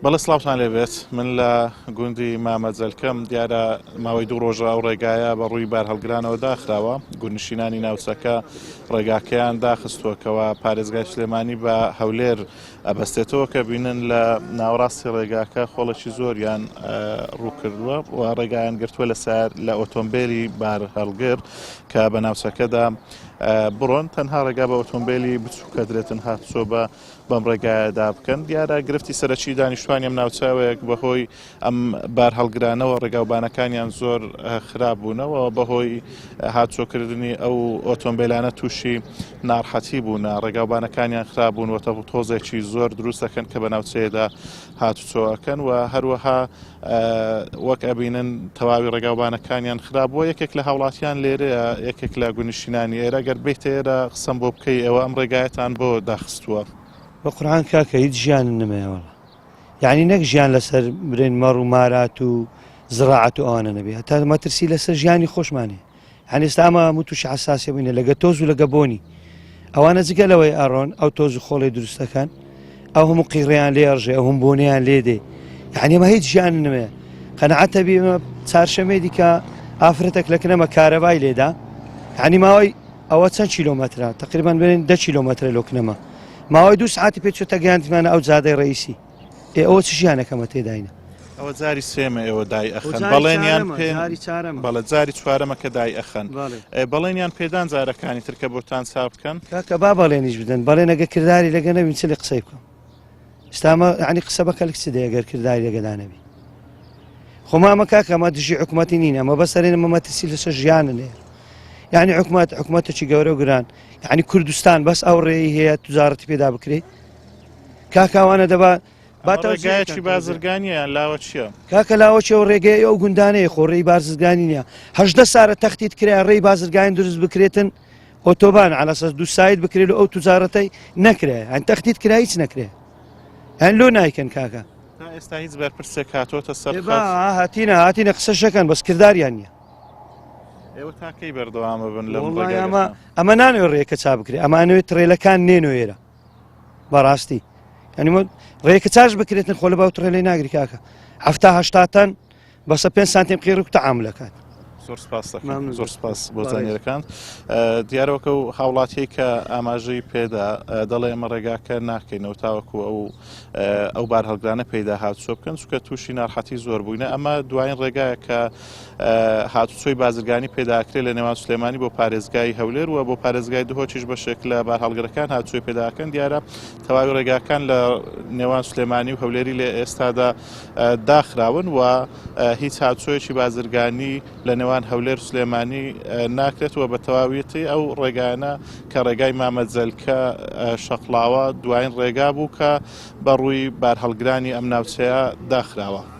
بەڵێ سڵاوتان لێبێت من لە گوندی مامەجەلکەم دیارە ماوەی دوو ڕۆژە ئەو ڕێگایە بە ڕووی بار هەڵگرانەوە داخراوە گوندنشینانی ناوچەکە ڕێگاکەیان داخستووەکەوە پارێزگای سلێمانی بە هەولێر ئەبەستێتەوە کە بینن لە ناوڕاستی ڕێگاکە خۆڵەکی زۆریان ڕووکردووە و ڕێگایان گرتووە لەسەر لە ئۆتۆمبیلی بار هەڵگر کە بە ناوچەکەدا بڕۆن تەنها ڕێگا بە ئۆتۆمبیلی بچووکە درێتن هاتچۆ بە بەم ڕێگایەدا بکەن دیارە گرفتی سەرەکی دانیشتوانی ئەم ناوچاوەیەک بەهۆی ئەم بار هەڵگرانەوە ڕێگاوبانەکانیان زۆر خراپ بوونەوە بەهۆی هاتچۆکردنی ئەو ئۆتۆمبیلانە تووشی ناڕحەتی بوونە ڕێگاوبانەکانیان خراپ بوون وەتە تۆزێکی زۆر دروست دەکەن کە بە ناوچەیەدا هاتوچۆەکەن و هەروەها وەک ئەبینن تەواوی ڕێگاوبانەکانیان خراپ بووە یەکێک لە هاوڵاتیان لێرەیە یەکێک لە گوندنشینانی ئێرە گەر بێتە ئێرە قسەم بۆ بکەی ئێوە ئەم ڕێگایەتان بۆ داخستووە بە قورعان کاکە هیچ ژیان نمەیەوەڵ یعنی نەک ژیان لەسەر برێن مەڕ و مارات و زراعەت و ئەوانە نەبێ هەتا مەترسی لەسەر ژیانی خۆشمانێ هەن ئێستا ئەمە هەموو تووشی حەساسیە بووینە لەگە تۆز و لەگە بۆنی ئەوانە جگەلەوەی ئەڕۆن ئەو تۆز و خۆڵی دروستەکان ئەو هەموو قیڕیان لێ ئەڕژێ ئەو هەم بۆنیان لێ دێ یعنی ئەمە هیچ ژیان نمێ قەنەعەتە بێ چارشەمێ دیکە ئافرەتێک لە کنەمە کارەبای لێدا یعنی ماوەی ئەوە چەند کیلۆمەترە تقریبان بێن 10 کیلۆمەترە لۆ کنەمە ماوەی 2 ساعتی پێچۆتە گەیاندمانە ئەو جادەی ڕئیسی ئەوە چ ژیانەکەمە تێداینە ئەوە جاری سێمە ئێوە دای ئەخەن بەڵێنیان بەڵە جاری چوارەمە کە دای ئەخەن بەڵێنیان پێدان جارەکانی ترکە بۆتان چاپ بکەن کاکە با بەڵێنیش بدەن بەڵێنەگە کردداری لەگە نەبین چ لێ قسەی بکەم ئستامە عنی قسە بەکە لە کچ دەیەگەر کردداری لەگەدا نەبی خۆمامە کاکە ئەمە دژی حکوومەتی نین ئەمە بەسەرێنە مەمەترسی لەسەر ژیانە نێ یعنی حکوومەتێکی گەورە و گران یعنی کوردستان بەس ئەو ڕێی هەیە توزارەتی پێدا بکرێ کاکاوانە دەبا ڕێگایەکی بازرگانیە یان لاوە چییە؟ کاکە لاوەچی ئەو ڕێگەی ئەو گوندانەیە خۆڕێی بازرگانی نییە هەژدە سارە تەختیت کرا ڕێی بازرگانی دروست بکرێتن ئۆتۆبان علەسەس دو سایت بکرێت و ئەو توزارەتەی نەکرێ هەن تەختیت کرا هیچ نەکرێ هەن لۆ نایکەن کاکە ئێستا هیچ بەرپرسێک هاتۆتە سەر هاتینە قسەشەکەن بەس کردداریان نییە ئێوە تاکەی بەردەوامە بن لە ئەمە نانوێت ڕێکە چا بکرێت ئەمانوێت ترێلەکان نێنوێرە بەڕاستی ینی ڕێکە چاش بکرێتن خۆ لە باو ترێلەی ناگری کاکە هەفتان بەسە 5 سانتیم قیڕ و تەعاملەکان زۆر سپاس بۆ زانیەرەکان دیارەوەکە و هاوڵاتی کە ئاماژەی پێدا دەڵێ ئەمە ڕێگاکە ناکەینەوە تاوەکو ئەو بار هەڵگرانە پێدا هاتوچۆ بکەن چونکە تووشی ناڕحەتی زۆر بووینە ئەمە دوایین ڕێگایە کە هاتوچۆی بازرگانی پێداکرێت لە نێوان سلێمانی بۆ پارێزگای هەولێر و بۆ پارێزگای دهۆچیش بەشێک لە بار هەڵگرەکان هاتوچۆی پێداکەن دیارە تەواوی ڕێگاکان لە نێوان سلێمانی و هەولێری لە ئێستادا داخراون و هیچ هاتوچۆیەکی بازرگانی لە نێوان هەولێر سلێمانی ناکرێتەوە بە تەواویەتی ئەو ڕێگانە کە ڕێگای مامەجەلکە شەقڵاوە دوایین ڕێگا بوو کە بە ڕووی بار هەڵگرانی ئەم ناوچەیە داخراوە.